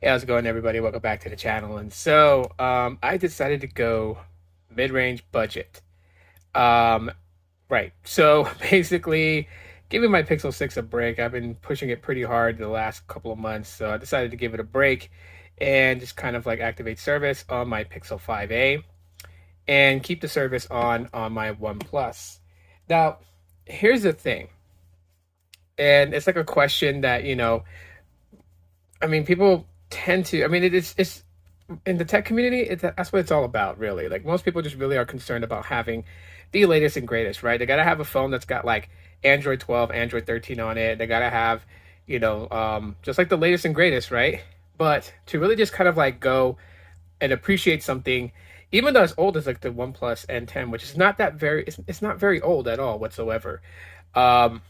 Hey, how's it going, everybody? Welcome back to the channel. And so, I decided to go mid-range budget. Um, right. So basically, giving my Pixel 6 a break. I've been pushing it pretty hard the last couple of months, so I decided to give it a break and just kind of like activate service on my Pixel 5a and keep the service on my OnePlus. Now, here's the thing, and it's like a question that, I mean, people tend to. I mean, it's in the tech community. That's what it's all about, really. Like most people just really are concerned about having the latest and greatest, right? They gotta have a phone that's got like Android 12, Android 13 on it. They gotta have, just like the latest and greatest, right? But to really just kind of like go and appreciate something, even though as old as like the OnePlus N10, which is not that very, it's not very old at all whatsoever, um,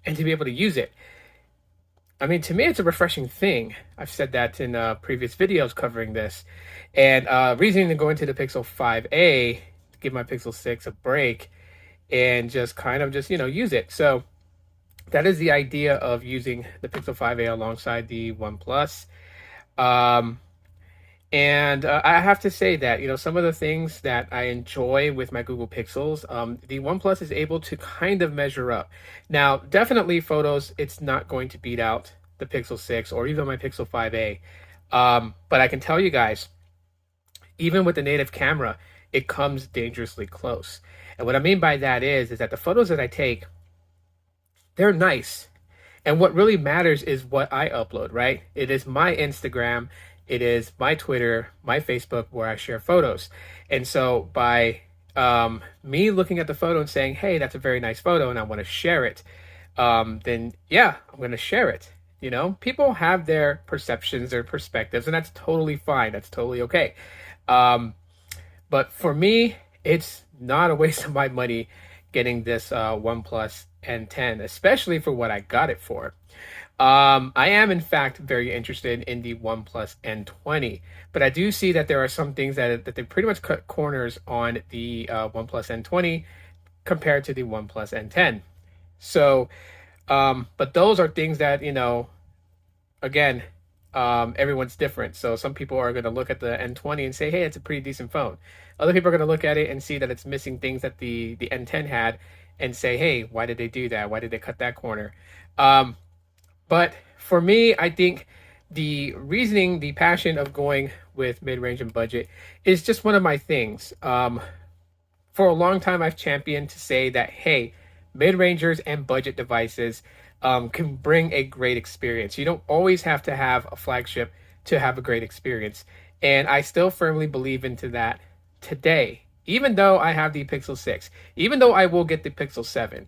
and to be able to use it. I mean, to me, it's a refreshing thing. I've said that in previous videos covering this. And reasoning to go into the Pixel 5a to give my Pixel 6 a break and just kind of just, use it. So that is the idea of using the Pixel 5a alongside the OnePlus. Um, and I have to say that, some of the things that I enjoy with my Google Pixels, the OnePlus is able to kind of measure up. Now, definitely photos, it's not going to beat out the Pixel 6 or even my Pixel 5a. But I can tell you guys, even with the native camera, it comes dangerously close. And what I mean by that is that the photos that I take, they're nice. And what really matters is what I upload, right? It is my Instagram, it is my Twitter, my Facebook where I share photos. And so by me looking at the photo and saying, hey, that's a very nice photo and I want to share it, then yeah, I'm going to share it. People have their perceptions, their perspectives, and that's totally fine. That's totally okay. Um, but for me, it's not a waste of my money getting this OnePlus N10, especially for what I got it for. I am, in fact, very interested in the OnePlus N20, but I do see that there are some things that they pretty much cut corners on the OnePlus N20 compared to the OnePlus N10. So, but those are things that, again, everyone's different. So some people are going to look at the N20 and say, hey, it's a pretty decent phone. Other people are going to look at it and see that it's missing things that the N10 had and say, hey, why did they do that? Why did they cut that corner? But for me, I think the reasoning, the passion of going with mid-range and budget is just one of my things. For a long time, I've championed to say that, hey, mid-rangers and budget devices can bring a great experience. You don't always have to have a flagship to have a great experience. And I still firmly believe into that today, even though I have the Pixel 6, even though I will get the Pixel 7.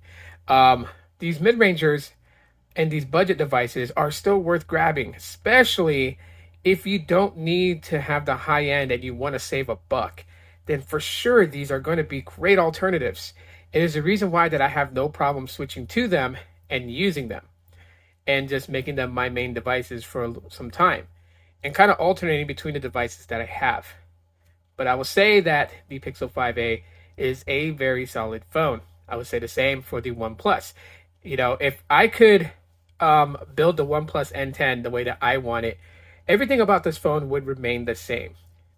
These mid-rangers and these budget devices are still worth grabbing, especially if you don't need to have the high end and you want to save a buck. Then for sure these are going to be great alternatives. It is the reason why that I have no problem switching to them and using them and just making them my main devices for some time and kind of alternating between the devices that I have. But I will say that the Pixel 5a is a very solid phone. I would say the same for the OnePlus. If I could build the OnePlus N10 the way that I want it, everything about this phone would remain the same.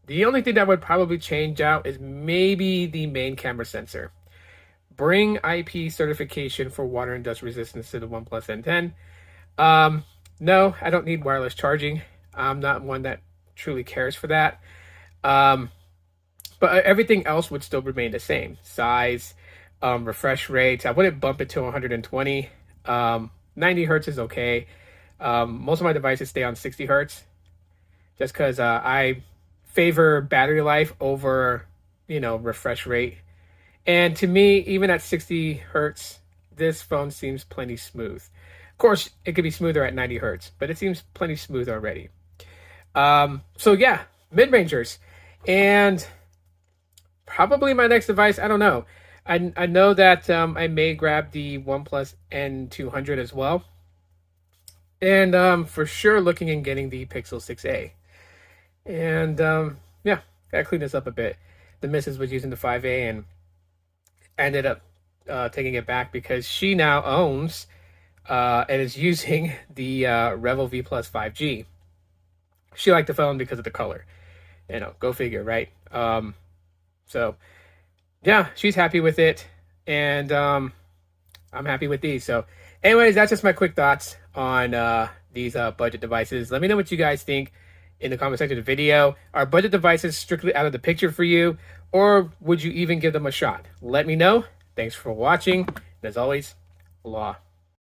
The only thing that would probably change out is maybe the main camera sensor. Bring IP certification for water and dust resistance to the OnePlus N10. No, I don't need wireless charging. I'm not one that truly cares for that. But everything else would still remain the same. Size, refresh rates. I wouldn't bump it to 120. 90 hertz is okay. Most of my devices stay on 60 hertz just because I favor battery life over, refresh rate. And to me, even at 60 hertz, this phone seems plenty smooth. Of course, it could be smoother at 90 hertz, but it seems plenty smooth already. So yeah, mid-rangers. And probably my next device, I don't know. I know that I may grab the OnePlus N200 as well. And for sure looking and getting the Pixel 6a. And yeah, gotta clean this up a bit. The missus was using the 5a and ended up taking it back because she now owns and is using the Revel V Plus 5G. She liked the phone because of the color. Go figure, right? So yeah, she's happy with it, and I'm happy with these. So, anyways, that's just my quick thoughts on these budget devices. Let me know what you guys think in the comment section of the video. Are budget devices strictly out of the picture for you, or would you even give them a shot? Let me know. Thanks for watching, and as always, aloha.